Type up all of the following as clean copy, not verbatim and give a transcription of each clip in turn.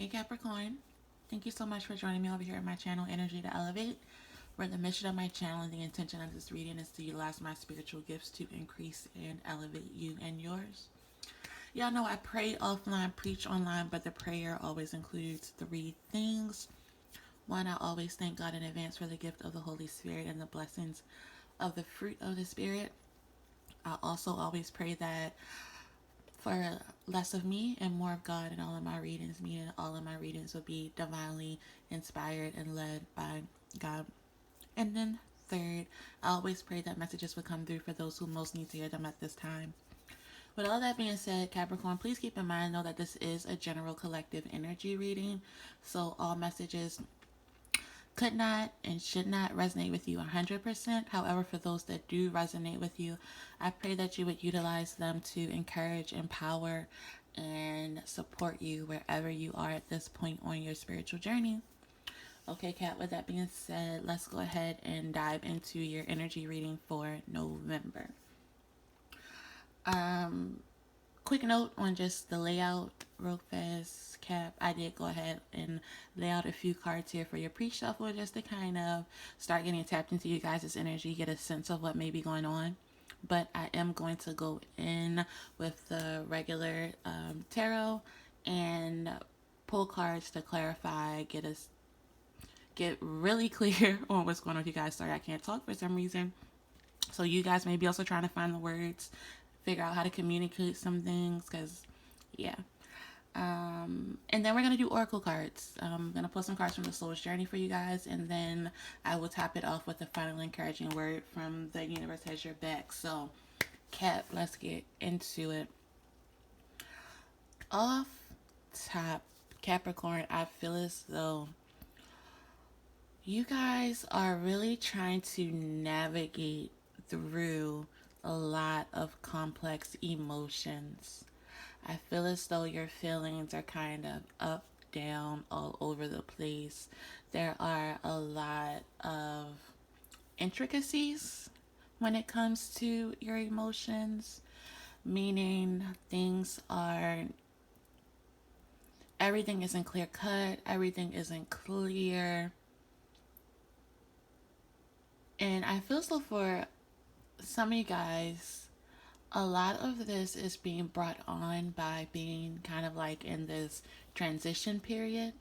Hey Capricorn, thank you so much for joining me over here at my channel, Energy to Elevate, where the mission of my channel and the intention of this reading is to utilize my spiritual gifts to increase and elevate you and yours. Y'all know I pray offline, preach online, but the prayer always includes three things. One, I always thank God in advance for the gift of the Holy Spirit and the blessings of the fruit of the Spirit. I also always pray that for less of me and more of God in all of my readings, meaning all of my readings will be divinely inspired and led by God. And then third, I always pray that messages will come through for those who most need to hear them at this time. With all that being said, Capricorn, please keep in mind though that this is a general collective energy reading. So all messages could not and should not resonate with you 100%. However, for those that do resonate with you, I pray that you would utilize them to encourage, empower, and support you wherever you are at this point on your spiritual journey. Okay, Kat, with that being said, let's go ahead and dive into your energy reading for November. Quick note on just the layout real fast, Cap. I did go ahead and lay out a few cards here for your pre-shuffle just to kind of start getting tapped into you guys' energy, get a sense of what may be going on. But I am going to go in with the regular tarot and pull cards to clarify, get really clear on what's going on with you guys. Sorry, I can't talk for some reason. So you guys may be also trying to find the words, figure out how to communicate some things, because yeah. And then we're gonna do oracle cards. I'm gonna pull some cards from the soul's journey for you guys, and then I will top it off with a final encouraging word from the universe has your back. So, Cat, let's get into it. Off top, Capricorn, I feel as though you guys are really trying to navigate through a lot of complex emotions. I feel as though your feelings are kind of up, down, all over the place. There are a lot of intricacies when it comes to your emotions, meaning everything isn't clear cut, everything isn't clear. And I feel so for some of you guys, a lot of this is being brought on by being kind of like in this transition period.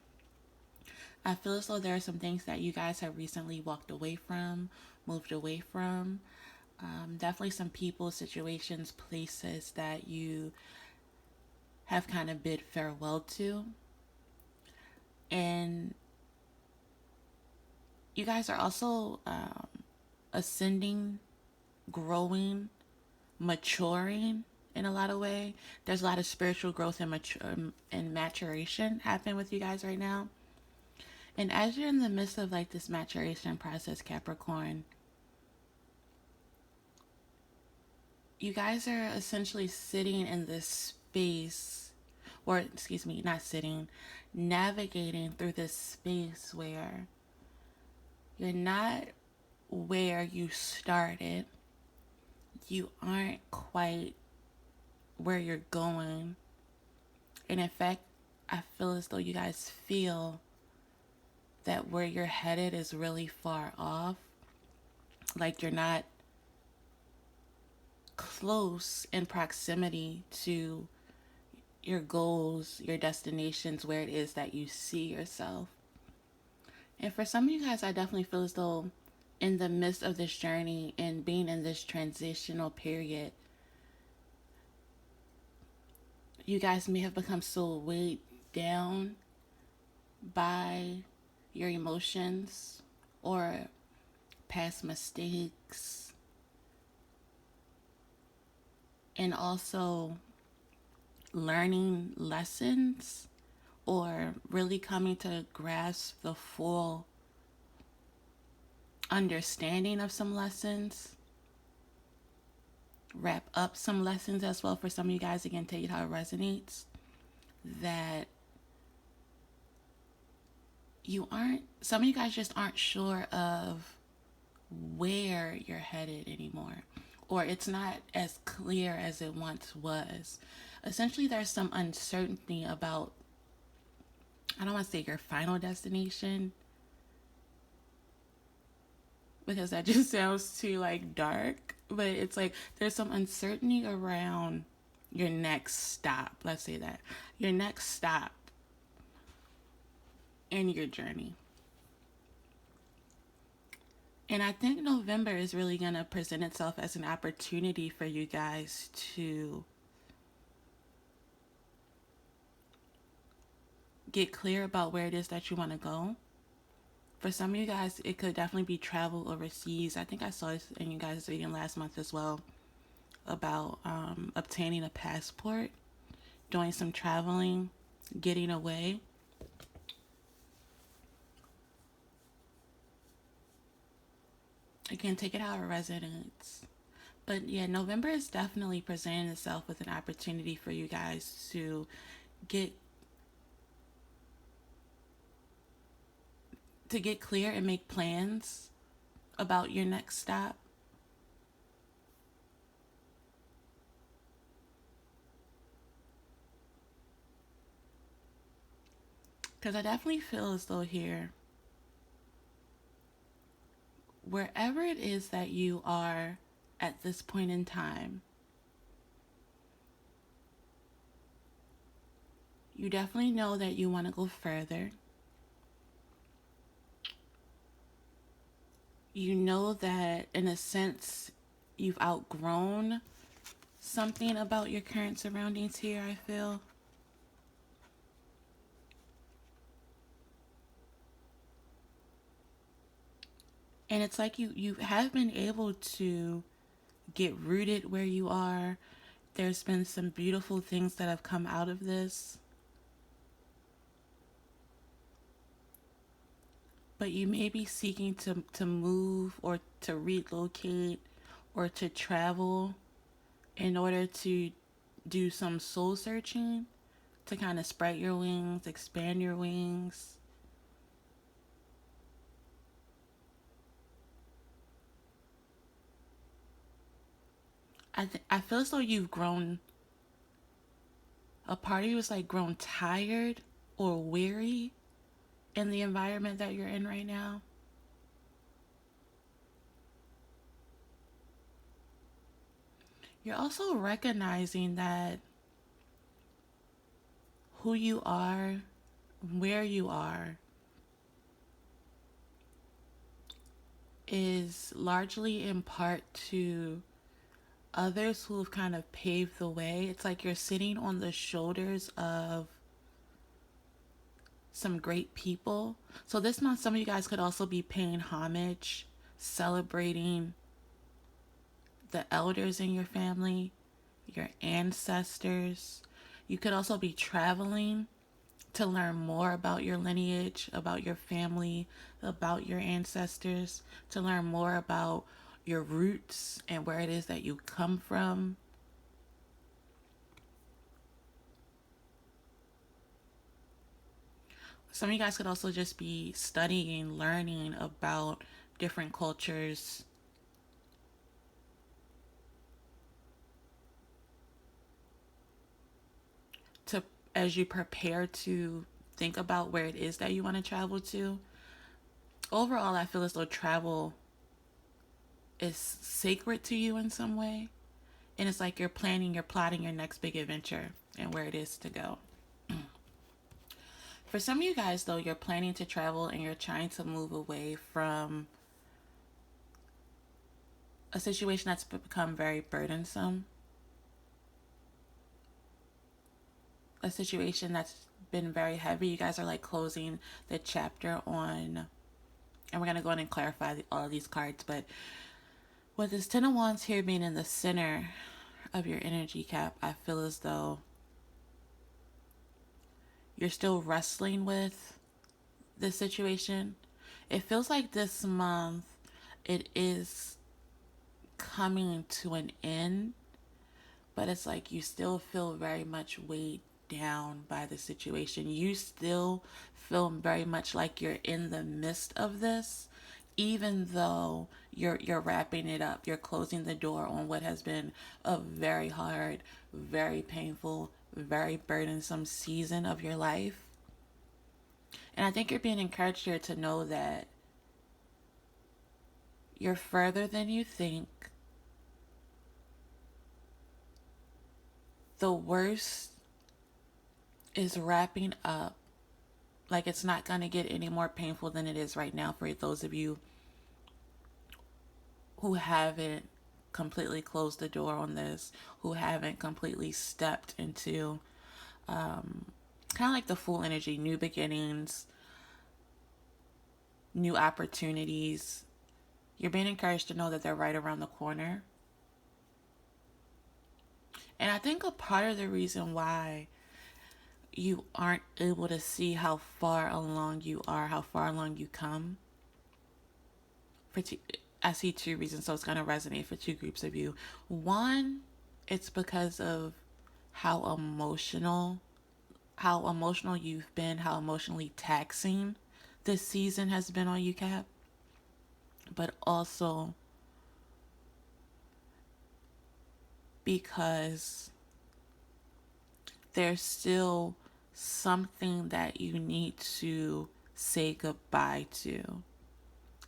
I feel as though there are some things that you guys have recently walked away from, moved away from. Definitely some people, situations, places that you have kind of bid farewell to. And you guys are also ascending, growing, maturing in a lot of way. There's a lot of spiritual growth and maturation happening with you guys right now. And as you're in the midst of like this maturation process, Capricorn, you guys are essentially sitting in this space, or excuse me, not sitting, navigating through this space where you're not where you started. You aren't quite where you're going. And in fact, I feel as though you guys feel that where you're headed is really far off. Like you're not close in proximity to your goals, your destinations, where it is that you see yourself. And for some of you guys, I definitely feel as though in the midst of this journey and being in this transitional period, you guys may have become so weighed down by your emotions or past mistakes, and also learning lessons or really coming to grasp the full understanding of some lessons, wrap up some lessons as well for some of you guys, again, tell you how it resonates, that some of you guys just aren't sure of where you're headed anymore, or it's not as clear as it once was. Essentially, there's some uncertainty about I don't want to say your final destination because that just sounds too like dark, but it's like there's some uncertainty around your next stop. Let's say that. Your next stop in your journey. And I think November is really going to present itself as an opportunity for you guys to get clear about where it is that you want to go. For some of you guys, it could definitely be travel overseas. I think I saw this in you guys' reading last month as well about obtaining a passport, doing some traveling, getting away. Again, take it out of residence. But yeah, November is definitely presenting itself with an opportunity for you guys to get clear and make plans about your next stop. Because I definitely feel as though here, wherever it is that you are at this point in time, you definitely know that you want to go further. You know that, in a sense, you've outgrown something about your current surroundings here, I feel. And it's like you have been able to get rooted where you are. There's been some beautiful things that have come out of this. But you may be seeking to move or to relocate or to travel in order to do some soul searching, to kind of spread your wings, expand your wings. I feel as though you've grown, a part of you is like grown tired or weary in the environment that you're in right now. You're also recognizing that who you are, where you are, is largely in part to others who have kind of paved the way. It's like you're sitting on the shoulders of some great people. So this month, some of you guys could also be paying homage, celebrating the elders in your family, your ancestors. You could also be traveling to learn more about your lineage, about your family, about your ancestors, to learn more about your roots and where it is that you come from. Some of you guys could also just be studying, learning about different cultures. To, as you prepare to think about where it is that you want to travel to. Overall, I feel as though travel is sacred to you in some way. And it's like you're plotting your next big adventure and where it is to go. For some of you guys, though, you're planning to travel and you're trying to move away from a situation that's become very burdensome, a situation that's been very heavy. You guys are like closing the chapter on, and we're going to go in and clarify all of these cards, but with this Ten of Wands here being in the center of your energy cap, I feel as though you're still wrestling with this situation. It feels like this month it is coming to an end, but it's like you still feel very much weighed down by the situation. You still feel very much like you're in the midst of this, even though you're wrapping it up. You're closing the door on what has been a very hard, very painful, very burdensome season of your life. And I think you're being encouraged here to know that you're further than you think. The worst is wrapping up. Like, it's not going to get any more painful than it is right now for those of you who haven't completely closed the door on this, who haven't completely stepped into kind of like the full energy, new beginnings, new opportunities. You're being encouraged to know that they're right around the corner. And I think a part of the reason why you aren't able to see how far along you are, how far along you come, I see two reasons, so it's going to resonate for two groups of you. One, it's because of how emotional you've been, how emotionally taxing this season has been on you, Cap. But also because there's still something that you need to say goodbye to.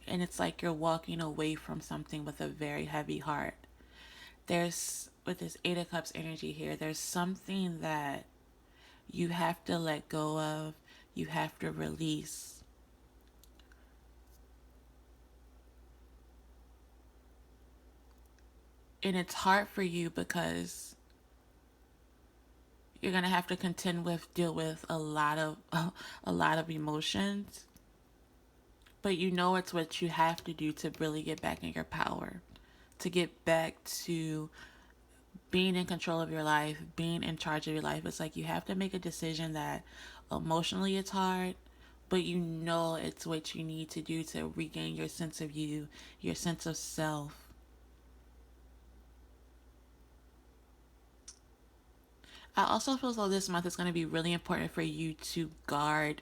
And it's like you're walking away from something with a very heavy heart. With this Eight of Cups energy here, there's something that you have to let go of, you have to release. And it's hard for you because you're going to have to deal with a lot of emotions. But you know it's what you have to do to really get back in your power, to get back to being in control of your life, being in charge of your life. It's like you have to make a decision that emotionally it's hard, but you know it's what you need to do to regain your sense of you, your sense of self. I also feel as though this month is going to be really important for you to guard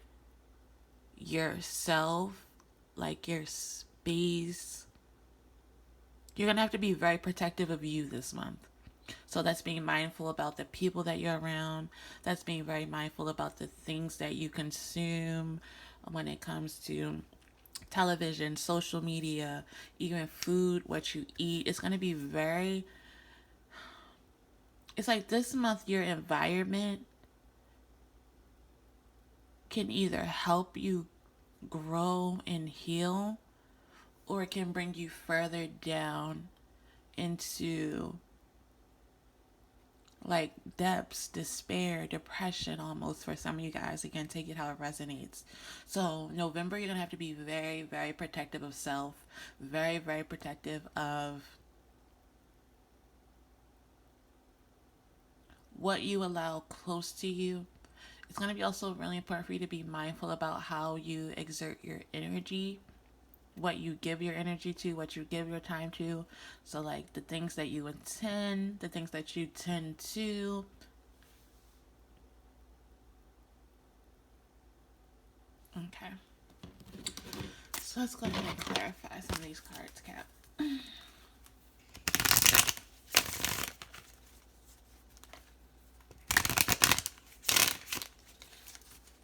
yourself, like your space. You're going to have to be very protective of you this month. So that's being mindful about the people that you're around. That's being very mindful about the things that you consume when it comes to television, social media, even food, what you eat. It's going to be it's like this month your environment can either help you grow and heal, or it can bring you further down into like depths, despair, depression almost for some of you guys. Again, take it how it resonates. So November, you're going to have to be very, very protective of self, very, very protective of what you allow close to you. It's going to be also really important for you to be mindful about how you exert your energy, what you give your energy to, what you give your time to. So like the things that you intend, the things that you tend to. Okay. So let's go ahead and clarify some of these cards, Cap.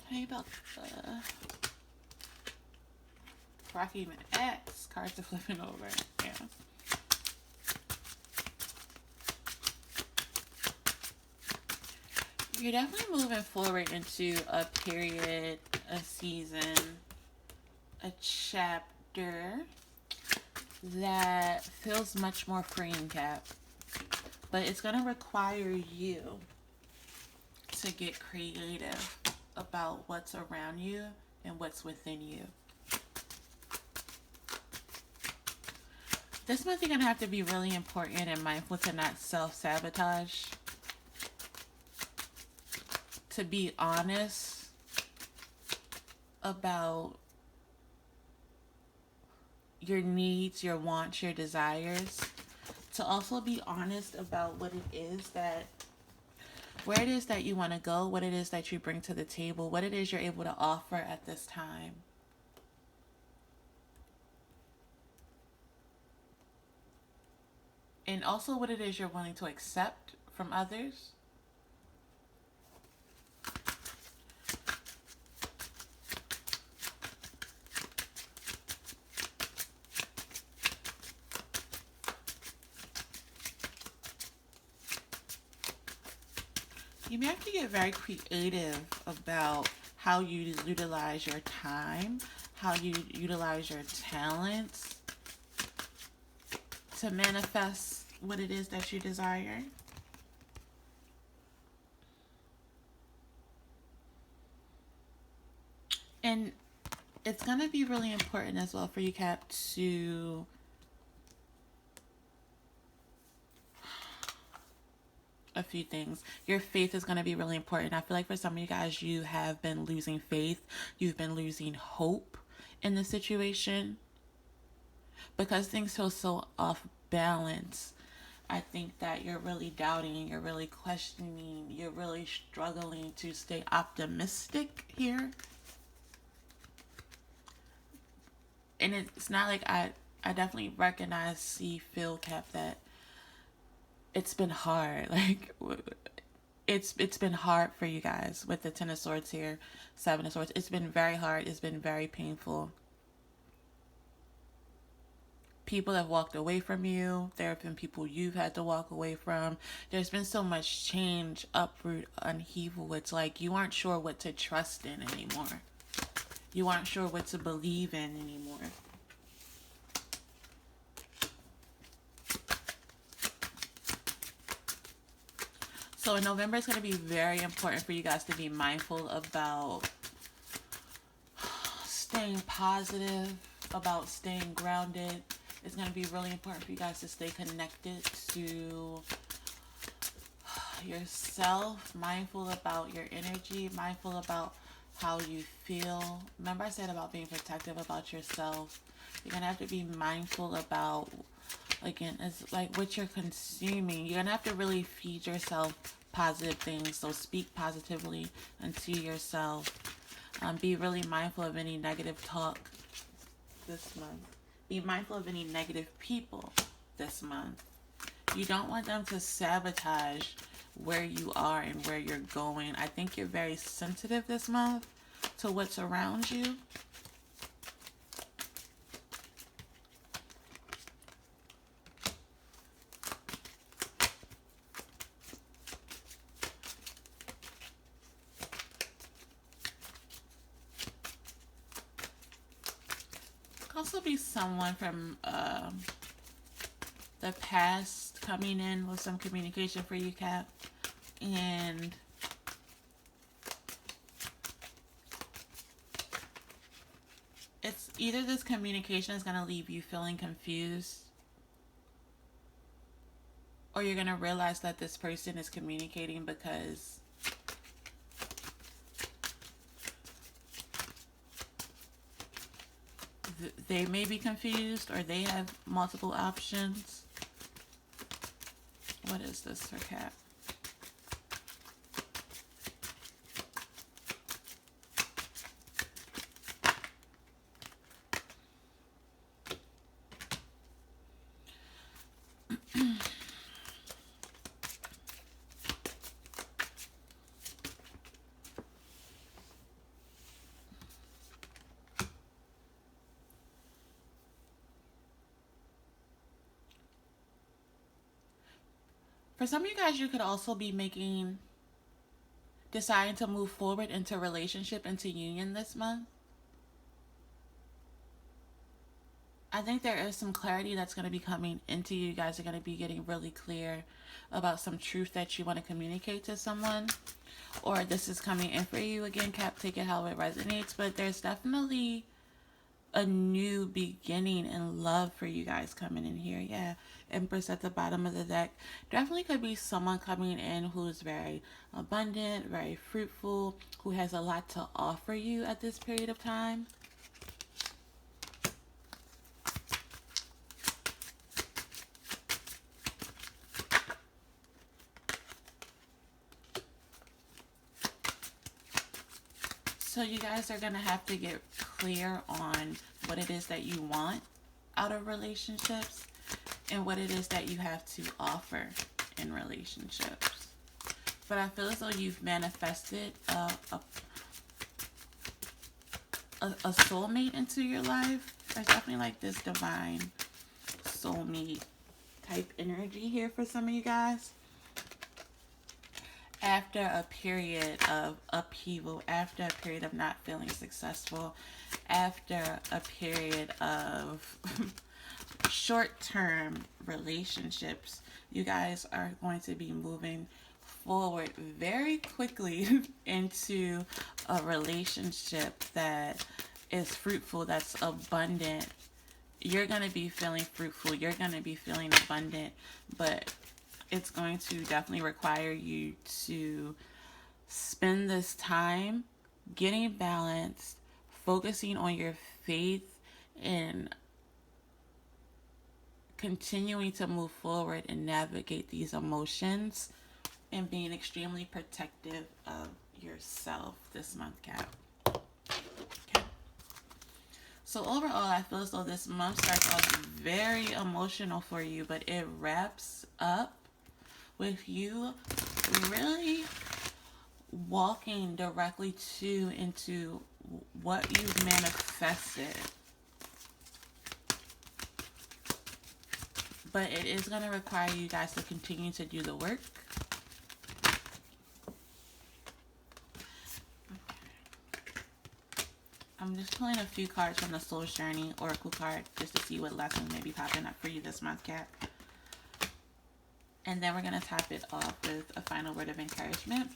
Tell me about the Rocky X cards are flipping over. Yeah. You're definitely moving forward into a period, a season, a chapter that feels much more freeing, Cap. But it's going to require you to get creative about what's around you and what's within you. This month you're going to have to be really important and mindful to not self-sabotage. To be honest about your needs, your wants, your desires. To also be honest about what it is where it is that you want to go, what it is that you bring to the table, what it is you're able to offer at this time. And also what it is you're willing to accept from others. You may have to get very creative about how you utilize your time, how you utilize your talents to manifest what it is that you desire. And it's going to be really important as well for you, Cap, to a few things. Your faith is going to be really important. I feel like for some of you guys, you have been losing faith. You've been losing hope in the situation because things feel so off balance. I think that you're really doubting, you're really questioning, you're really struggling to stay optimistic here. And it's not like I definitely recognize, see, feel, Cap, that it's been hard. Like, it's been hard for you guys with the Ten of Swords here, Seven of Swords. It's been very hard. It's been very painful. People have walked away from you. There have been people you've had to walk away from. There's been so much change, uproot, upheaval. It's like you aren't sure what to trust in anymore. You aren't sure what to believe in anymore. So in November, it's going to be very important for you guys to be mindful about staying positive, about staying grounded. It's going to be really important for you guys to stay connected to yourself, mindful about your energy, mindful about how you feel. Remember I said about being protective about yourself. You're going to have to be mindful about, again, it's like what you're consuming. You're going to have to really feed yourself positive things. So speak positively into yourself. Be really mindful of any negative talk this month. Be mindful of any negative people this month. You don't want them to sabotage where you are and where you're going. I think you're very sensitive this month to what's around you. Also be someone from the past coming in with some communication for you, Cap. And it's either this communication is going to leave you feeling confused, or you're going to realize that this person is communicating because they may be confused or they have multiple options. What is this for Cap? For some of you guys, you could also be deciding to move forward into relationship, into union this month. I think there is some clarity that's going to be coming into you. You guys are going to be getting really clear about some truth that you want to communicate to someone. Or this is coming in for you. Again, Cap, take it how it resonates. But there's definitely a new beginning in love for you guys coming in here. Yeah, Empress at the bottom of the deck. Definitely could be someone coming in who's very abundant, very fruitful, who has a lot to offer you at this period of time. So you guys are going to have to get clear on what it is that you want out of relationships and what it is that you have to offer in relationships. But I feel as though you've manifested a soulmate into your life. There's definitely like this divine soulmate type energy here for some of you guys. after a period of upheaval, after a period of not feeling successful, after a period of short term relationships, you guys are going to be moving forward very quickly into a relationship that is fruitful, that's abundant. You're going to be feeling fruitful, you're going to be feeling abundant, but it's going to definitely require you to spend this time getting balanced, focusing on your faith, and continuing to move forward and navigate these emotions and being extremely protective of yourself this month, Cap. Okay. So overall, I feel as though this month starts off very emotional for you, but it wraps up with you really walking directly into what you've manifested. But it is going to require you guys to continue to do the work. I'm just pulling a few cards from the Soul's Journey Oracle card just to see what lessons may be popping up for you this month, Cat. And then we're going to top it off with a final word of encouragement.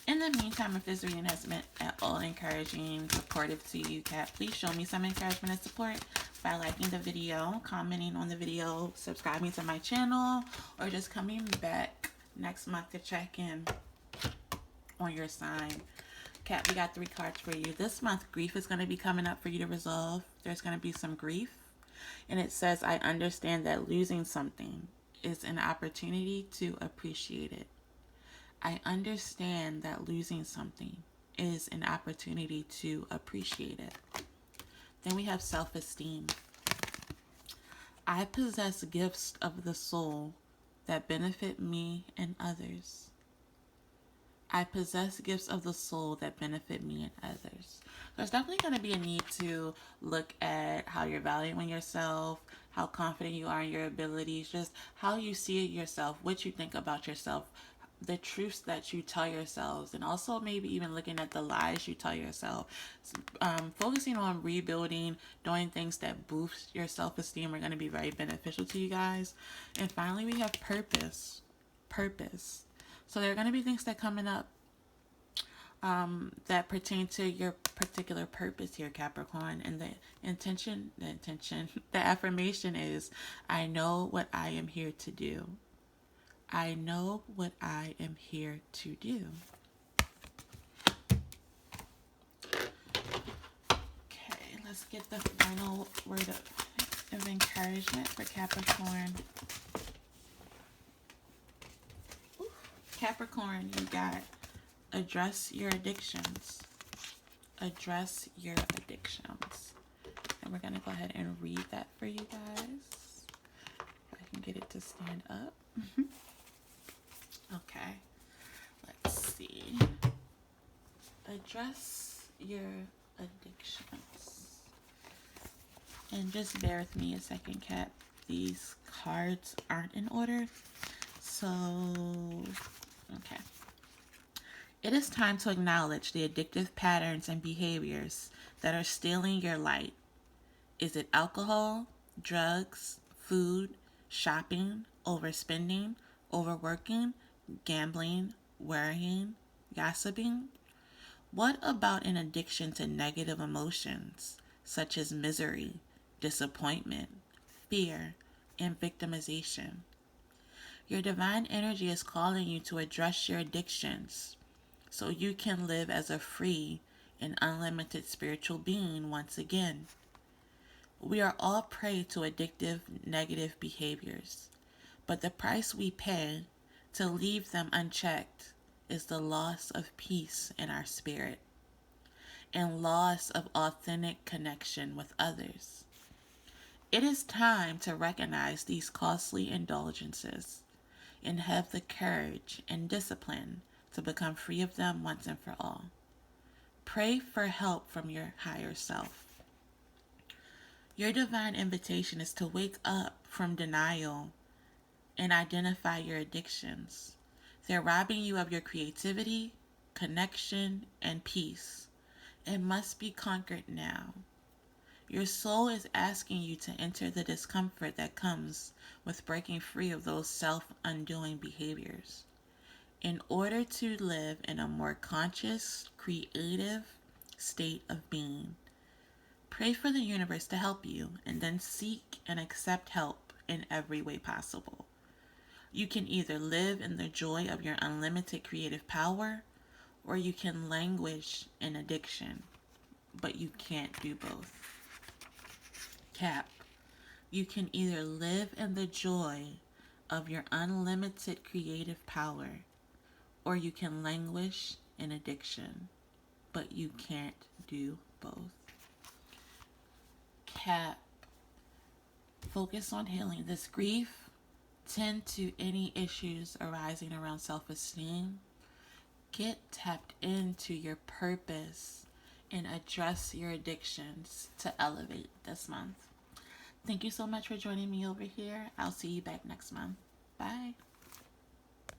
In the meantime, if this reading has been at all encouraging, supportive to you, Cat, please show me some encouragement and support by liking the video, commenting on the video, subscribing to my channel, or just coming back next month to check in on your sign. Cat, we got 3 cards for you. This month, grief is going to be coming up for you to resolve. There's going to be some grief. And it says, I understand that losing something is an opportunity to appreciate it. I understand that losing something is an opportunity to appreciate it. Then we have self-esteem. I possess gifts of the soul that benefit me and others. I possess gifts of the soul that benefit me and others. There's definitely going to be a need to look at how you're valuing yourself, how confident you are in your abilities, just how you see yourself, what you think about yourself, the truths that you tell yourselves, and also maybe even looking at the lies you tell yourself. Focusing on rebuilding, doing things that boost your self-esteem are going to be very beneficial to you guys. And finally, we have purpose. Purpose. So there are going to be things that coming up that pertain to your particular purpose here, Capricorn. And the affirmation is, I know what I am here to do. I know what I am here to do. Okay, let's get the final word of encouragement for Capricorn. Capricorn, you got address your addictions. Address your addictions. And we're going to go ahead and read that for you guys. If I can get it to stand up. Okay, let's see. Address your addictions. And just bear with me a second, Cat. These cards aren't in order. So, okay. It is time to acknowledge the addictive patterns and behaviors that are stealing your light. Is it alcohol, drugs, food, shopping, overspending, overworking, gambling, worrying, gossiping? What about an addiction to negative emotions such as misery, disappointment, fear, and victimization? Your divine energy is calling you to address your addictions so you can live as a free and unlimited spiritual being once again. We are all prey to addictive negative behaviors, but the price we pay to leave them unchecked is the loss of peace in our spirit and loss of authentic connection with others. It is time to recognize these costly indulgences and have the courage and discipline to become free of them once and for all. Pray for help from your higher self. Your divine invitation is to wake up from denial and identify your addictions. They're robbing you of your creativity, connection, and peace. It must be conquered now. Your soul is asking you to enter the discomfort that comes with breaking free of those self-undoing behaviors in order to live in a more conscious, creative state of being. Pray for the universe to help you and then seek and accept help in every way possible. You can either live in the joy of your unlimited creative power or you can languish in addiction, but you can't do both. Cap, you can either live in the joy of your unlimited creative power or you can languish in addiction, but you can't do both. Cap, focus on healing this grief. Tend to any issues arising around self-esteem. Get tapped into your purpose and address your addictions to elevate this month. Thank you so much for joining me over here. I'll see you back next month. Bye.